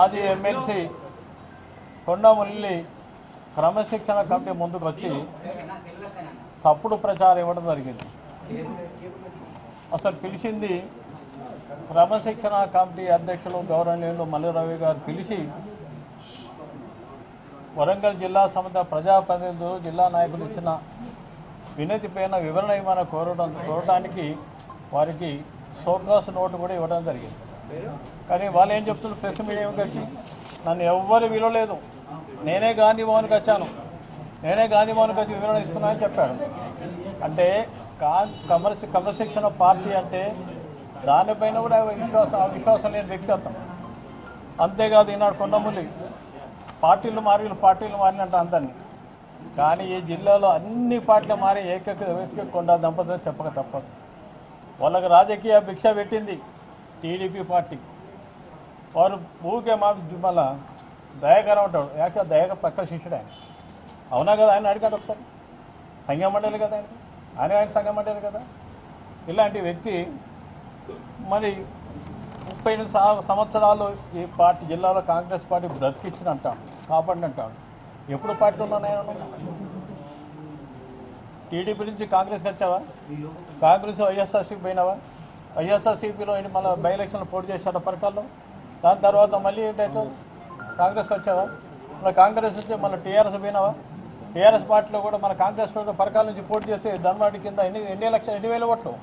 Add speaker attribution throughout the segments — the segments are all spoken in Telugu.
Speaker 1: మాజీ ఎమ్మెల్సీ కొండమురళి క్రమశిక్షణ కమిటీ ముందుకు వచ్చి తప్పుడు ప్రచారం ఇవ్వడం జరిగింది. అసలు పిలిచింది క్రమశిక్షణ కమిటీ అధ్యక్షులు గౌరవనీయులు మల్లు రవి గారు పిలిచి వరంగల్ జిల్లా సంబంధ ప్రజాప్రతినిధులు జిల్లా నాయకులు ఇచ్చిన వినతి పైన వివరణ ఇవ్వమని కోరడానికి వారికి సోకాసు నోటు కూడా ఇవ్వడం జరిగింది. కానీ వాళ్ళు ఏం చెప్తున్నారు, ప్రెస్ మీడియాకి వచ్చి నన్ను ఎవ్వరు విలువలేదు, నేనే గాంధీ భవన్కి వచ్చాను, నేనే గాంధీ భవన్కి వచ్చి వివరణ ఇస్తున్నానని చెప్పాడు. అంటే క్రమశిక్షణ పార్టీ అంటే దానిపైన కూడా అవిశ్వాసం లేని వ్యక్తిత్వం. అంతేకాదు ఈనాడు కొండమురళి పార్టీలు మారినట్టు అందరినీ. కానీ ఈ జిల్లాలో అన్ని పార్టీలు మారి ఏకైక కొండ దంపతులు చెప్పక తప్పదు. వాళ్ళకి రాజకీయ భిక్ష పెట్టింది టీడీపీ పార్టీ. వారు ఊరికే మాకు మళ్ళా దయాకరం ఉంటాడు. యాక్చువల్ దయాకర్ పక్క శిష్యుడు ఆయన. అవునా కదా, ఆయన అడిగాడు ఒకసారి. సంఘం మండలి కదా ఆయన సంఘం మండలి కదా. ఇలాంటి వ్యక్తి మరి 38 సంవత్సరాలు ఈ పార్టీ జిల్లాలో కాంగ్రెస్ పార్టీ బ్రతికించిన అంటాడు, కాపాడిని అంటాడు. ఎప్పుడు పార్టీలో ఉన్నాయో టీడీపీ నుంచి కాంగ్రెస్కి వచ్చావా? కాంగ్రెస్ వైఎస్ఆర్సీపీ పోయినావా? వైఎస్ఆర్సీపీలో మళ్ళీ బై ఎలక్షన్లో పోటీ చేశాడు పరకాల్లో. దాని తర్వాత మళ్ళీ ఏంటంటే కాంగ్రెస్కి వచ్చావా? మళ్ళీ కాంగ్రెస్ నుంచి మళ్ళీ టీఆర్ఎస్ పోయినావా? టీఆర్ఎస్ పార్టీలో కూడా మన కాంగ్రెస్ పరకాల నుంచి పోటీ చేస్తే ధర్మాటి కింద ఎన్ని వేల ఓట్లు?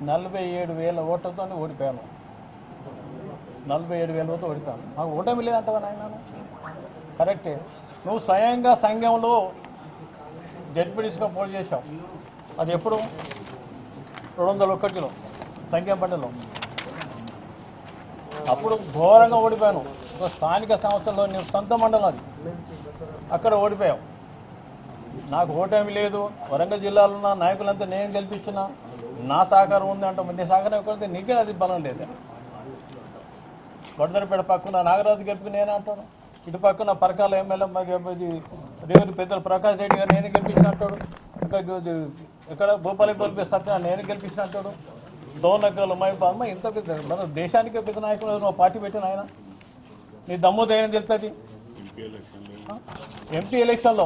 Speaker 1: 47,000 ఓట్లతో ఓడిపోయాను. 47,000 ఓట్లు ఓడిపోయాను. మాకు ఓటమి లేదంటావా నాయన? కరెక్టే. నువ్వు స్వయంగా సంఘంలో జడ్పీటీసీగా పోటీ చేశావు. అది ఎప్పుడు? 201లో సంఘం పండుగలో. అప్పుడు ఘోరంగా ఓడిపోయాను. స్థానిక సంస్థల్లో నేను సొంత మండలం అది, అక్కడ ఓడిపోయావు. నాకు ఓటమి లేదు. వరంగల్ జిల్లాలో ఉన్న నాయకులంతా నేను గెలిపించిన, నా సహకారం ఉంది అంట. నీ సహకారం ఎక్కడైతే నీకే అది బలం లేదు. గొడ్డరిపేట పక్కన నాగరాజు గెలిపి నేనే అంటాడు. ఇటు పక్కన పరకాల ఎమ్మెల్యే రేవుని పెద్దలు ప్రకాష్ రెడ్డి గారు నేను గెలిపించిన అంటాడు. ఇక్కడ భూపాలి గెలిపి సత్యన నేను గెలిపించిన అంటాడు. దోనకలు అమ్మ ఇంత పెద్ద మన దేశానికే పెద్ద నాయకులు నువ్వు పార్టీ పెట్టిన ఆయన. నీ దమ్ము ధైర్యం తెలుస్తుంది. ఎంపీ ఎలక్షన్లో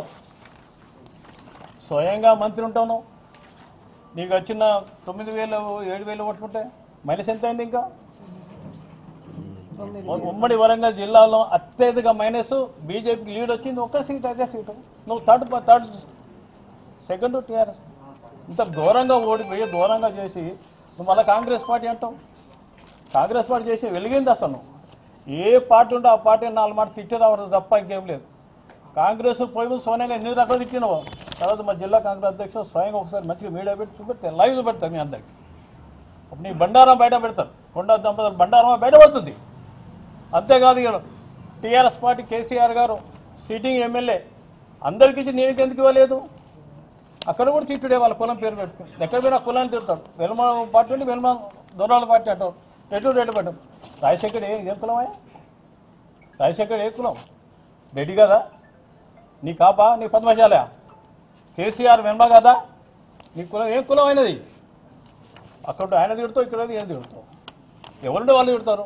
Speaker 1: స్వయంగా మంత్రి ఉంటావు. నీకు వచ్చిన 9,000 7,000 ఓట్లుంటే మైనస్ ఎంత అయింది? ఇంకా ఉమ్మడి వరంగల్ జిల్లాలో అత్యధిక మైనస్ బీజేపీకి లీడ్ వచ్చింది. ఒక్క సీట్, అదే సీటు. నువ్వు థర్డ్ సెకండ్ టీఆర్ఎస్. ఇంత ఘోరంగా ఓడిపోయి ఘోరంగా చేసి నువ్వు మళ్ళీ కాంగ్రెస్ పార్టీ అంటావు. కాంగ్రెస్ పార్టీ చేసి వెలిగింది అసలు. ఏ పార్టీ ఉంటే ఆ పార్టీ 4 మాట తిట్టి రావడం తప్ప ఇంకేం లేదు. కాంగ్రెస్ పోయి సోనియాగా ఎన్ని రకాలు తిట్టినావు. తర్వాత మా జిల్లా కాంగ్రెస్ అధ్యక్షుడు స్వయంగా ఒకసారి మంచిగా మీడియా పెట్టి చూపెడితే లైవ్ చూపెడతారు మీ అందరికి. అప్పుడు నీ బండారం బయట పెడతారు. కొండ దంపతులు బండారం బయటపడుతుంది. అంతేకాదు ఇక టీఆర్ఎస్ పార్టీ కేసీఆర్ గారు సిట్టింగ్ ఎమ్మెల్యే అందరికీ ఇచ్చి నేను ఎందుకు ఇవ్వలేదు? అక్కడ కూడా తిట్టుడే వాళ్ళ కులం పేరు పెట్టుకుని. ఎక్కడ పోయినా కులాన్ని తిడతాడు. వెల్మ పార్టీ ఉండి వెల్మ దొరాల పార్టీ అంటాడు. రెడ్డి పెట్టాడు. రాజశేఖర్ ఏం కులమయ్యా? రాజశేఖర్ ఏ కులం? రెడ్డి కదా? నీ కాపా? నీ పద్మశాల? కేసీఆర్ వెల్మ కదా? నీ కులం ఏం కులం అయినది? అక్కడ ఆయన తిడతావు, ఇక్కడ ఏం తిడతావు? ఎవరుంటే వాళ్ళు తిడతారు.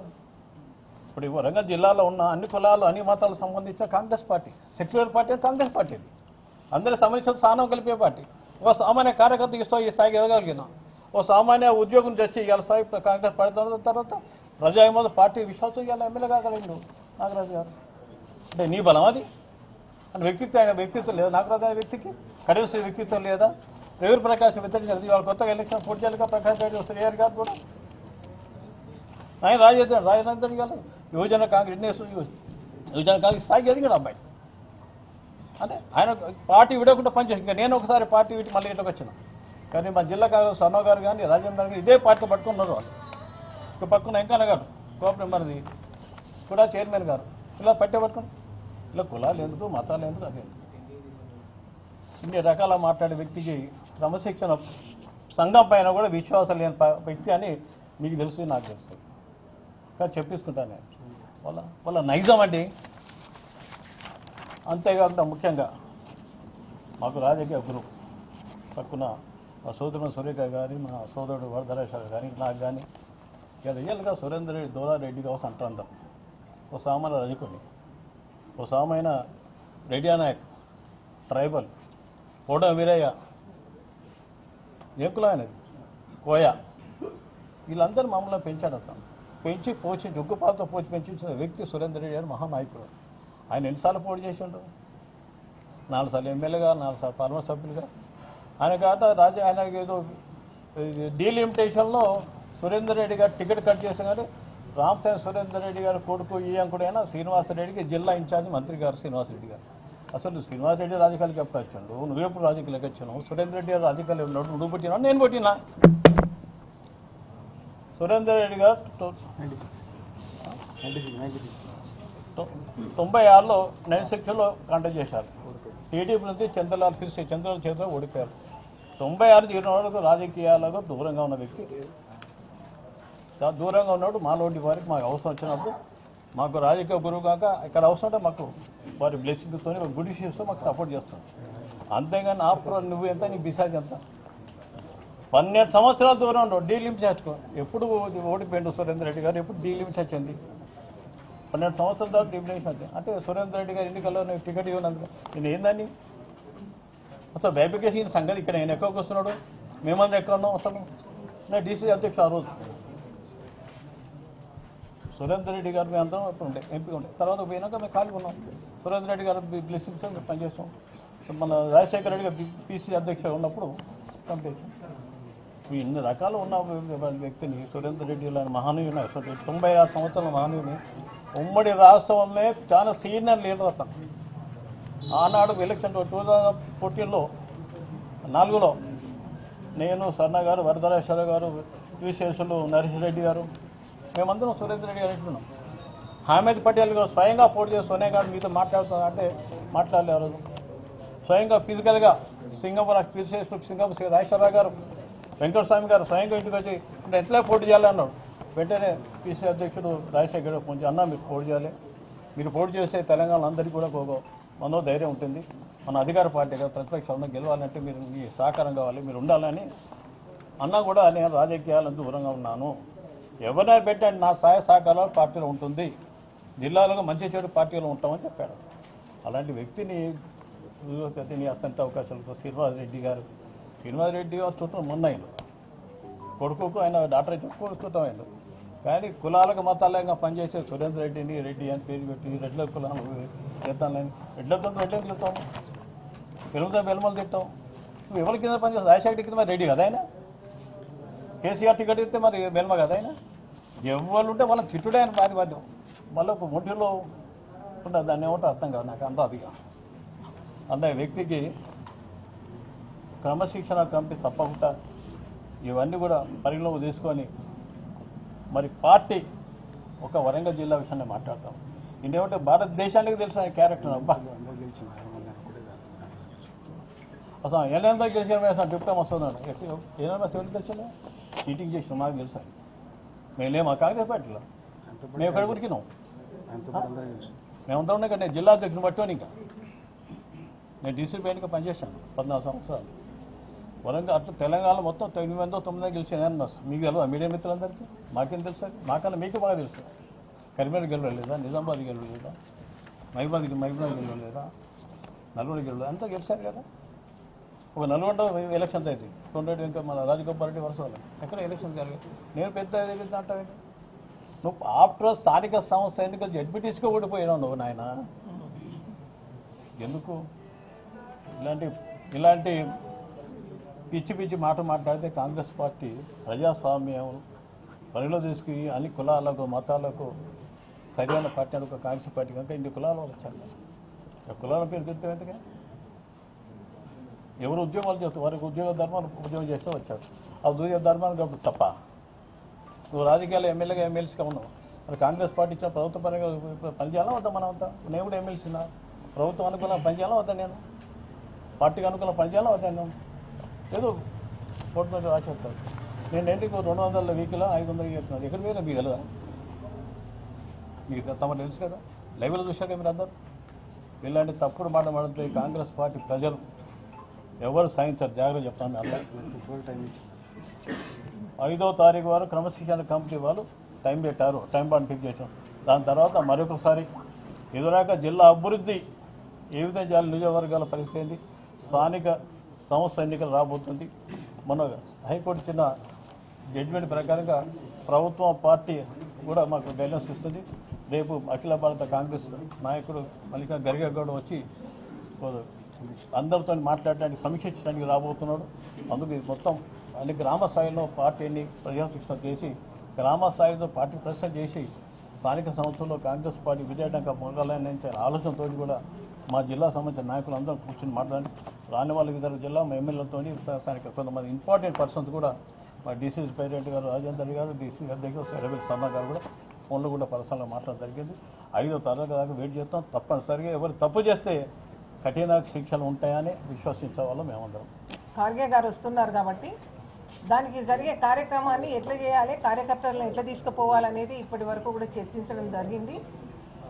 Speaker 1: ఇప్పుడు ఈ వరంగల్ జిల్లాలో ఉన్న అన్ని కులాలు అన్ని మతాలకు సంబంధించిన Congress party, secular party Congress party. అందరి సమస్యలు స్థానం కలిపే పార్టీ. ఒక సామాన్య కార్యకర్త ఇస్తావు ఈ స్థాయికి ఎదగలిగిన, ఓ సామాన్య ఉద్యోగం తెచ్చి ఇవాళ స్థాయి కాంగ్రెస్ పార్టీ తర్వాత ప్రజామోద పార్టీ విశ్వాసం ఇవాళ ఎమ్మెల్యే కాగలిగిండు నాగరాజు గారు. అంటే నీ బలం అది. అంటే వ్యక్తిత్వం లేదా నాగరాజు గారి వ్యక్తికి? కడివశ్రీ వ్యక్తిత్వం లేదా? రేవూరు ప్రకాశ్ వ్యతిరేకించారు. ఇవాళ కొత్తగా ఎలక్షన్ పోటీ చేయాలిగా ప్రకాష్ రెడ్డి శ్రీహరి గారు కూడా. ఆయన రాజేంద్ర గారు యువజన కాంగ్రెస్ స్థాయికి ఎదిగాడు అబ్బాయి. అంటే ఆయన పార్టీ విడకుండా పనిచేసి ఇంకా నేను ఒకసారి పార్టీ విటి మళ్ళీ ఇట్లోకి వచ్చిన. కానీ మా జిల్లా కాంగ్రెస్ స్వర్ణ గారు కానీ రాజేంద్ర గారు ఇదే పార్టీ పట్టుకున్నారు. వాళ్ళు ఇక పక్కన వెంకన్న గారు కోఆపరేటివ్ మనది కూడా చైర్మన్ గారు ఇలా పట్టుకుని ఇలా కులాలు ఎందుకు, మతాలు ఎందుకు, అదే ఇన్ని రకాల మాట్లాడే వ్యక్తికి క్రమశిక్షణ సంఘం పైన కూడా విశ్వాసం లేని వ్యక్తి అని మీకు తెలుసు, నాకు తెలుసు. కానీ చెప్పేసుకుంటాను నేను. వాళ్ళ నైజం అండి. అంతేకాకుండా ముఖ్యంగా మాకు రాజకీయ గురువు పక్కన మా సోదరుడు సురేఖ గారి, మా సోదరుడు వరదరేశ్వర కానీ నాకు కానీ ఇక రియల్గా సురేందర్ రెడ్డి దోలారెడ్డి కావచ్చు అంటారు అందరం. ఓ సామాన్య రజకుని, ఓ సామైన రెడ్డి నాయక్ ట్రైబల్, కోట వీరయ్య, ఏం కులం అనేది కోయ, వీళ్ళందరూ మమ్మల్ని పెంచాడు అతను. పెంచి పోషించి ఉగ్గుపాలతో పెంచిన వ్యక్తి సురేందర్ రెడ్డి గారు మహానాయకుడు. ఆయన ఎన్నిసార్లు పోటీ చేసిండు? 4 సార్లు ఎమ్మెల్యేగా, 4 సార్లు పార్లమెంట్ సభ్యులుగా. ఆయన కాక ఆయనకి ఏదో డీలిమిటేషన్లో సురేందర్ రెడ్డి గారు టికెట్ కట్ చేసిన కానీ రామసాని సురేందర్ రెడ్డి గారు కొడుకు ఈ అంకుడైనా శ్రీనివాసరెడ్డికి జిల్లా ఇన్ఛార్జ్ మంత్రి గారు శ్రీనివాసరెడ్డి గారు. అసలు శ్రీనివాసరెడ్డి రాజకీయాలకు ఎప్పుడు వచ్చాడు? నువ్వెప్పుడు రాజకీయాలకు వచ్చావు? సురేందర్ రెడ్డి గారు రాజకీయాలు ఉన్నాడు, నువ్వు పుట్టినా నేను పుట్టినా? సురేందర్ రెడ్డి గారు 96లో 96లో కంటెస్ట్ చేశారు. టీడీపీ నుంచి చంద్రలాల్ చేతిలో ఓడిపోయారు. 96 20 రాజకీయాలకు దూరంగా ఉన్న వ్యక్తి, దూరంగా ఉన్నాడు. మాలోటి వారికి మాకు అవసరం వచ్చినప్పుడు, మాకు రాజకీయ గురువు కాక ఇక్కడ అవసరం అంటే మాకు వారి బ్లెస్సింగ్తో గుడ్ ఇష్యూస్తో మాకు సపోర్ట్ చేస్తాం. అంతేగాని నువ్వు ఎంత, నీ బిసాజ్ ఎంత? 12 సంవత్సరాల దూరం ఉండవు. డీలిమిట్ చేసుకో. ఎప్పుడు ఓడిపోయిండు సురేందర్ రెడ్డి గారు? ఎప్పుడు డీలిమిట్ వచ్చింది? 12 సంవత్సరాల దాకా డీలిమిట్ వచ్చింది అంటే సురేందర్ రెడ్డి గారు ఎన్నికల్లో టికెట్ ఇవ్వనందుకు నేను ఏందని అసలు భయపెట్టేసి ఈయన సంగతి. ఇక్కడ నేను ఎక్కడికి వస్తున్నాడు, మేమందరం ఎక్కడ ఉన్నాం? అసలు నేను డీసీ అధ్యక్షుడు ఆ రోజు. సురేందర్ రెడ్డి గారు మేము అందరం అప్పుడు ఉండే ఎంపీ ఉండే. తర్వాత పోయినాక మేము ఖాళీ ఉన్నాం. సురేందర్ రెడ్డి గారు బ్లెస్సింగ్తో మేము పనిచేస్తాం. మన రాజశేఖర రెడ్డి గారు పీసీ అధ్యక్షుడు ఉన్నప్పుడు పంపించాం. ఇన్ని రకాలు ఉన్న వ్యక్తిని సురేందర్ రెడ్డి లాంటి మహనీయుని, 96 సంవత్సరాల మహనీయుని, ఉమ్మడి రాష్ట్రంలో చాలా సీనియర్ లీడర్ అతను. ఆనాడు ఎలక్షన్ 2014లో 4లో నేను, స్వర్ణ గారు, వరదరాజేశ్వర గారు, విశేషులు నరేష్ రెడ్డి గారు, మేమందరం సురేందర్ రెడ్డి గారు ఇంటున్నాం. హామీద్ పటేల్ గారు స్వయంగా పోటీ చేసి సోనియా గారు మీతో మాట్లాడుతున్నా అంటే మాట్లాడలే. ఆ రోజు స్వయంగా ఫిజికల్గా సింగపూర్ రాజేశ్వరరావు గారు, వెంకటస్వామి గారు స్వయంగా ఇంటికి వచ్చి అంటే ఎట్లా పోటీ చేయాలన్నాడు. వెంటనే పీసీ అధ్యక్షుడు రాజశేఖర్ గారు కొంచెం అన్న మీరు పోటీ చేయాలి, మీరు పోటీ చేస్తే తెలంగాణ అందరికీ కూడా మనో ధైర్యం ఉంటుంది, మన అధికార పార్టీగా ప్రతిపక్షంలో గెలవాలంటే మీరు మీ సహకారం కావాలి, మీరు ఉండాలని అన్నా కూడా నేను రాజకీయాలకు దూరంగా ఉన్నాను, ఎవరైనా పెట్టండి నా సహాయ సహకారాలు పార్టీలో ఉంటుంది, జిల్లాలో మంచి చెడు పార్టీలో ఉంటామని చెప్పాడు. అలాంటి వ్యక్తిని అత్యంత అవకాశాలు శ్రీనివాస్ రెడ్డి గారు చుట్టం మొన్న ఆయన కొడుకుకు ఆయన డాక్టర్ చుట్టం ఆయన. కానీ కులాలకు మతాలంగా పనిచేసే సురేందర్ రెడ్డిని రెడ్డి అని పేరు పెట్టి రెడ్ల కులాలు చేద్దామని రెడ్లతో రెడ్లకు చెప్తాం, వెలుగుతో వెలుమలు తిట్టాం. నువ్వు ఎవరి కింద పనిచేస్తావు? రాజశేఖర్ కింద మరి రెడ్డి కదా ఆయన, కేసీఆర్ టికెట్ ఇస్తే మరి వెలుమ కదా ఆయన. ఎవరు ఉంటే వాళ్ళని తిట్టుడే అని బాధ్యం. మళ్ళీ ఒక ఒంటిలో ఉంటుంది, దాన్ని ఏమంటే అర్థం కాదు నాకు అంత అదిగా. అన్న వ్యక్తికి క్రమశిక్షణ కమిటీ తప్పకుండా ఇవన్నీ కూడా పరిగణలోకి తీసుకొని మరి పార్టీ ఒక వరంగల్ జిల్లా విషయాన్ని మాట్లాడతాం. ఇంకేమంటే భారతదేశానికి తెలిసిన క్యారెక్టర్. అబ్బా అసలు ఎన్ఎంతో గెలిచిన డిప్యూటీ వస్తున్నాడు. ఎన్ఎంఎస్ ఎవరికి తెలిసిన చీటింగ్ చేసిన మాకు తెలుసా? మేము లేమా కాంగ్రెస్ పార్టీలో? మేము ఎక్కడ ఉరికినాం? మేమంతా ఉన్నాయి కదా. నేను జిల్లా అధ్యక్షుని పట్టుకొని ఇంకా నేను డీసీపీగా పనిచేశాను 14 సంవత్సరాలు. వరంగల్ అట్లా తెలంగాణ మొత్తం 9 గెలిచాను ఎన్ఎంఎస్. మీకు తెలియదు మీడియా మిత్రులందరికీ? మాకేం తెలుసా? మాకన్నా మీకు బాగా తెలుసు. కరీంనగర్ గెలవలేదా? నిజామాబాద్ గెలవలేదా? మహబూబాద్ గెలవలేదా? నల్గొండ గెలవలేదు? అంతా గెలిచారు కదా. ఒక నల్గొండ ఎలక్షన్స్ అయితే 28 ఇంకా మన రాజగోపాల్ రెడ్డి వరుస వాళ్ళు ఎక్కడ ఎలక్షన్ జరిగాయి. నేను పెద్ద అంటావు. నువ్వు ఆఫ్టర్ స్థానిక సంస్థ ఎన్నికలు జడ్పీటీసీగా ఓడిపోయినావు నువ్వు నాయన. ఎందుకు ఇలాంటి పిచ్చి పిచ్చి మాట మాట్లాడితే కాంగ్రెస్ పార్టీ ప్రజాస్వామ్యం పరిలో తీసుకుని అన్ని కులాలకు మతాలకు సరైన పార్టీ అని ఒక కాంగ్రెస్ పార్టీ కనుక ఇన్ని కులాలు వచ్చారు. కులాల పేరు తిరిగితే ఎందుకే? ఎవరు ఉద్యోగాలు చేస్తారు, వారికి ఉద్యోగం చేస్తూ వచ్చారు. ఆ ఉద్యోగ ధర్మానికి అప్పుడు తప్ప నువ్వు రాజకీయాలు ఎమ్మెల్యేగా ఎమ్మెల్సీగా ఉన్నావు. మరి కాంగ్రెస్ పార్టీ ఇచ్చిన ప్రభుత్వ పరంగా పనిచేయాలా వద్దా? మనం అంతా నేను కూడా ఎమ్మెల్సీనా? ప్రభుత్వం అనుకున్న పనిచేయాలా వద్దా? నేను పార్టీకి అనుకున్న పనిచేయాలా వద్దా? నేను ఏదో కోర్టు మీద రాసేస్తాను. నేను ఎందుకు 200 వెహికల్ 500 చెప్తున్నాను. ఎక్కడ పోయినా మీకు తెలియదా? మీకు తమకు తెలుసు కదా, లైవ్లో చూశాక మీరు అందరూ. ఇలాంటి తప్పుడు మాట మాడితే కాంగ్రెస్ పార్టీ ప్రజలు ఎవరు సాధించారు? జాగ్రత్త చెప్తాను. అలా 5వ తారీఖు వారు క్రమశిక్షణ కమిటీ వాళ్ళు టైం పెట్టారు, టైం బాండ్ ఫిక్స్ చేసాం. దాని తర్వాత మరొకసారి ఎదురాక జిల్లా అభివృద్ధి ఏ విధంగా చేయాలి, నియోజకవర్గాల పరిస్థితి ఏంటి, స్థానిక సంస్థ ఎన్నికలు రాబోతుంది. మన హైకోర్టు చిన్న జడ్జిమెంట్ ప్రకారంగా ప్రభుత్వం పార్టీ కూడా మాకు గైడెన్స్ ఇస్తుంది. రేపు అఖిల భారత కాంగ్రెస్ నాయకుడు మల్లికార్జున ఖర్గే గౌడ్ వచ్చి అందరితో మాట్లాడడానికి సమీక్షించడానికి రాబోతున్నాడు. అందుకు ఇది మొత్తం అన్ని గ్రామ స్థాయిలో పార్టీని ప్రజాశిక్షణ చేసి గ్రామ స్థాయిలో పార్టీ ప్రశ్న చేసి స్థానిక సంస్థల్లో కాంగ్రెస్ పార్టీ విజయడంగా మొదలైన ఆలోచనతో కూడా మా జిల్లా సంబంధించిన నాయకులు అందరూ కూర్చొని మాట్లాడి రాని వాళ్ళకి ఇద్దరు జిల్లా మా ఎమ్మెల్యేలతో స్థానిక కొంతమంది ఇంపార్టెంట్ పర్సన్స్ కూడా మా డీసీసీ ప్రెసిడెంట్ గారు రాజేందర్ గారు, డీసీ అధ్యక్షుడు రవి శర్మ గారు కూడా ఫోన్లో కూడా పర్సనల్గా మాట్లాడడం జరిగింది. 5వ తరగతి దాకా వెయిట్ చేస్తాం. తప్పనిసరిగా ఎవరు తప్పు చేస్తే కఠిన శిక్షలు ఉంటాయని విశ్వసించే వాళ్ళం మేమందరం.
Speaker 2: ఖార్గే గారు వస్తున్నారు కాబట్టి దానికి జరిగే కార్యక్రమాన్ని ఎట్లా చేయాలి, కార్యకర్తలను ఎట్లా తీసుకుపోవాలనేది ఇప్పటి వరకు కూడా చర్చించడం జరిగింది.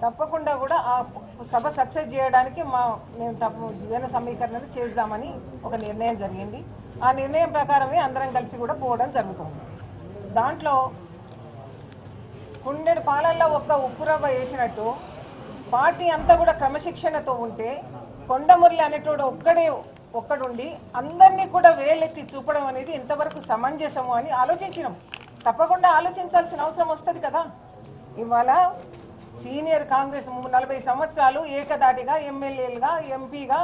Speaker 2: తప్పకుండా కూడా ఆ సభ సక్సెస్ చేయడానికి నేను జన సమీకరణ చేద్దామని ఒక నిర్ణయం జరిగింది. ఆ నిర్ణయం ప్రకారమే అందరం కలిసి కూడా పోవడం జరుగుతుంది. దాంట్లో కుండెడు పాలల్లో ఒక్క ఉప్పురవ్వ వేసినట్టు పార్టీ అంతా కూడా క్రమశిక్షణతో ఉంటే కొండమురళి అనేటోడు ఒక్కడుండి అందరినీ కూడా వేలెత్తి చూపడం అనేది ఎంతవరకు సమంజసము అని ఆలోచించినాం. తప్పకుండా ఆలోచించాల్సిన అవసరం వస్తుంది కదా. ఇవాళ సీనియర్ కాంగ్రెస్ 40 సంవత్సరాలు ఏకదాటిగా ఎమ్మెల్యేలుగా ఎంపీగా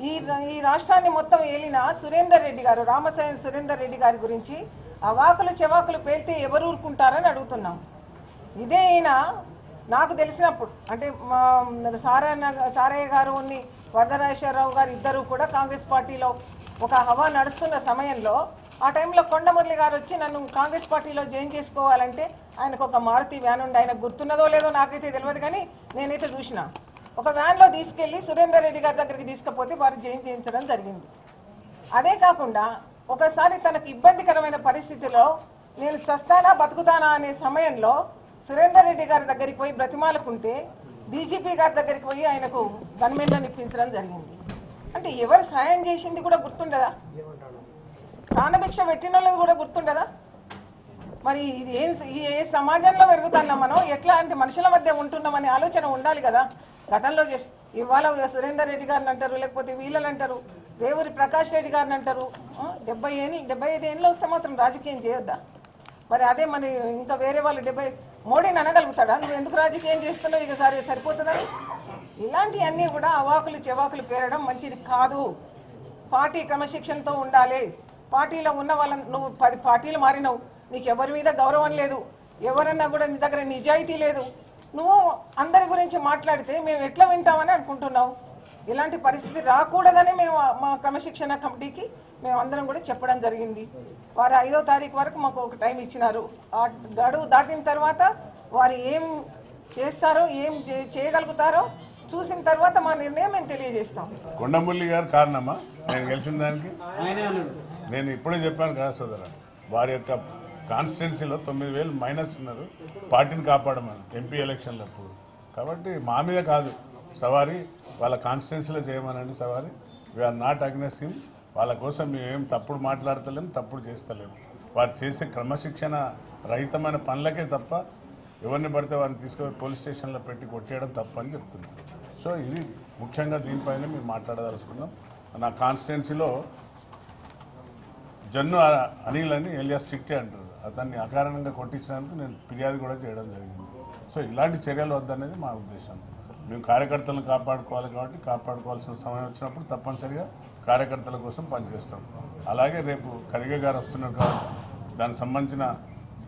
Speaker 2: ఈ రాష్ట్రాన్ని మొత్తం ఏలిన సురేందర్ రెడ్డి గారు, రామసాయం సురేందర్ రెడ్డి గారి గురించి అవాకులు చెవాకులు పేలితే ఎవరు ఊరుకుంటారని అడుగుతున్నాం. ఇదే అయినా నాకు తెలిసినప్పుడు అంటే సారయ్య గారు వరదరాజేశ్వరరావు గారు ఇద్దరు కూడా కాంగ్రెస్ పార్టీలో ఒక హవా నడుస్తున్న సమయంలో ఆ టైంలో కొండమురళి గారు వచ్చి నన్ను కాంగ్రెస్ పార్టీలో జాయిన్ చేసుకోవాలంటే ఆయనకు ఒక మారుతి వ్యాన్ ఉండి, ఆయన గుర్తున్నదో లేదో నాకైతే తెలియదు కానీ నేనైతే చూసిన ఒక వ్యాన్లో తీసుకెళ్లి సురేందర్ రెడ్డి గారి దగ్గరికి తీసుకుపోతే వారు జాయిన్ చేయించడం జరిగింది. అదే కాకుండా ఒకసారి తనకు ఇబ్బందికరమైన పరిస్థితిలో నేను చస్తానా బతుకుతానా అనే సమయంలో సురేందర్ రెడ్డి గారి దగ్గరికి పోయి బ్రతిమాలకుంటే డీజీపీ గారి దగ్గరికి పోయి ఆయనకు గన్మెన్లను ఇప్పించడం జరిగింది. అంటే ఎవరు సాయం చేసింది కూడా గుర్తుండదా? ప్రాణభిక్ష పెట్టిన వాళ్ళది కూడా గుర్తుండదా? మరి ఇది ఏ సమాజంలో పెరుగుతున్నాం మనం, ఎట్లా అంటే మనుషుల మధ్య ఉంటున్నామనే ఆలోచన ఉండాలి కదా. గతంలో ఇవాళ సురేందర్ రెడ్డి గారిని అంటారు, లేకపోతే వీళ్ళని అంటారు, రేవూరి ప్రకాష్ రెడ్డి గారిని అంటారు. 75 ఏళ్ళు వస్తే మాత్రం రాజకీయం చేయొద్దా? మరి అదే మరి ఇంకా వేరే వాళ్ళు మోడీని అనగలుగుతాడా? నువ్వు ఎందుకు రాజకీయం చేస్తున్నావు, ఇక సరిపోతుందని? ఇలాంటివన్నీ కూడా అవాకులు చెవాకులు పేరడం మంచిది కాదు. పార్టీ క్రమశిక్షణతో ఉండాలి. పార్టీలో ఉన్న వాళ్ళని నువ్వు 10 పార్టీలు మారినవు, నీకు ఎవరి మీద గౌరవం లేదు, ఎవరన్నా కూడా నీ దగ్గర నిజాయితీ లేదు, నువ్వు అందరి గురించి మాట్లాడితే మేము ఎట్లా వింటామని అనుకుంటున్నావు. ఇలాంటి పరిస్థితి రాకూడదని మేము మా క్రమశిక్షణ కమిటీకి మేము అందరం కూడా చెప్పడం జరిగింది. వారు 5వ తారీఖు వరకు మాకు ఒక టైం ఇచ్చినారు. ఆ గడువు దాటిన తర్వాత వారు ఏం చేస్తారో ఏం చేయగలుగుతారో చూసిన తర్వాత మా నిర్ణయం మేము తెలియజేస్తాం.
Speaker 3: కొండమురళి గారు కారణమా నేను గెలిచిన దానికి? నేను ఇప్పుడే చెప్పాను కదా సోదర, వారి యొక్క కాన్స్టిట్యున్సీలో 9,000 మైనస్ ఉన్నారు పార్టీని కాపాడమని ఎంపీ ఎలక్షన్లప్పుడు. కాబట్టి మా మీద కాదు సవారీ, వాళ్ళ కాన్స్టిట్యున్సీలో చేయమనండి సవారీ. We're not against him. వాళ్ళ కోసం మేమేం తప్పుడు మాట్లాడతలేము, తప్పుడు చేస్తలేము. వారు చేసే క్రమశిక్షణ రహితమైన పనులకే తప్ప ఎవరిని పడితే వారిని తీసుకొని పోలీస్ స్టేషన్లో పెట్టి కొట్టేయడం తప్పని చెప్తున్నారు. సో ఇది ముఖ్యంగా దీనిపైన మేము మాట్లాడదలుచుకున్నాం. నా కాన్స్టిట్యున్సీలో జన్ను అనిల్ అని ఎలియాస్ చిక్కే అంటారు, అతన్ని అకారణంగా కొట్టించినందుకు నేను ఫిర్యాదు కూడా చేయడం జరిగింది. సో ఇలాంటి చర్యలు వద్దనేది మా ఉద్దేశం. మేము కార్యకర్తలను కాపాడుకోవాలి కాబట్టి కాపాడుకోవాల్సిన సమయం వచ్చినప్పుడు తప్పనిసరిగా కార్యకర్తల కోసం పనిచేస్తాం. అలాగే రేపు ఖర్గే గారు వస్తున్నారు కాబట్టి దానికి సంబంధించిన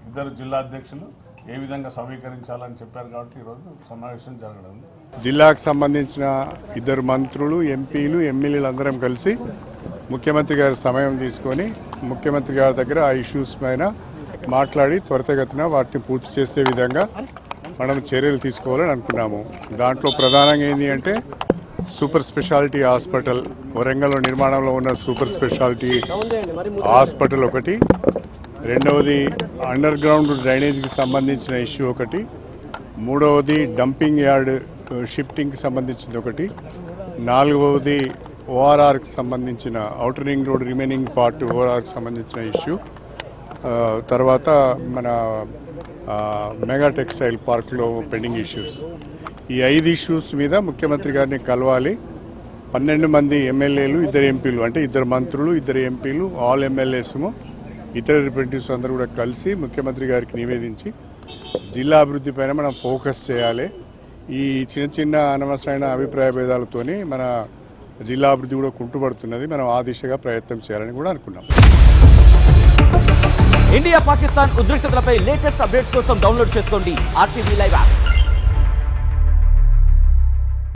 Speaker 3: ఇద్దరు జిల్లా అధ్యక్షులు ఏ విధంగా సమీకరించాలని చెప్పారు కాబట్టి ఈరోజు సమావేశం జరగడం.
Speaker 4: జిల్లాకు సంబంధించిన ఇద్దరు మంత్రులు, ఎంపీలు, ఎమ్మెల్యేలు అందరం కలిసి ముఖ్యమంత్రి గారి సమయం తీసుకొని ముఖ్యమంత్రి గారి దగ్గర ఆ ఇష్యూస్ పైన మాట్లాడి త్వరితగతిన వాటిని పూర్తి చేసే విధంగా మనం చర్యలు తీసుకోవాలని అనుకున్నాము. దాంట్లో ప్రధానంగా ఏంటి అంటే సూపర్ స్పెషాలిటీ హాస్పిటల్ వరంగల్లో నిర్మాణంలో ఉన్న సూపర్ స్పెషాలిటీ హాస్పిటల్ ఒకటి, రెండవది అండర్ గ్రౌండ్ డ్రైనేజీకి సంబంధించిన ఇష్యూ ఒకటి, మూడవది డంపింగ్ యార్డ్ షిఫ్టింగ్కి సంబంధించింది ఒకటి, నాలుగవది ఓఆర్ఆర్కి సంబంధించిన outer ring road remaining part ఓఆర్ఆర్కి సంబంధించిన ఇష్యూ, తర్వాత మన మెగా టెక్స్టైల్ పార్క్లో పెండింగ్ ఇష్యూస్, ఈ 5 ఇష్యూస్ మీద ముఖ్యమంత్రి గారిని కలవాలి. 12 మంది ఎమ్మెల్యేలు, 2 ఎంపీలు, అంటే 2 మంత్రులు, 2 ఎంపీలు, ఆల్ ఎమ్మెల్యేస్ము, ఇతర రిప్రజెంటేటివ్స్ అందరూ కూడా కలిసి ముఖ్యమంత్రి గారికి నివేదించి జిల్లా అభివృద్ధి పైన మనం ఫోకస్ చేయాలి. ఈ చిన్న చిన్న అనవసరమైన అభిప్రాయ భేదాలతోని మన జిల్లా అభివృద్ధి కూడా కుంటుపడుతున్నది. మనం ఆ దిశగా ప్రయత్నం చేయాలని కూడా అనుకున్నాం.
Speaker 5: ఇండియా పాకిస్తాన్ ఉద్రిక్తతలపై లేటెస్ట్ అప్డేట్స్ కోసం డౌన్లోడ్ చేసుకోండి RTV లైవ్ యాప్.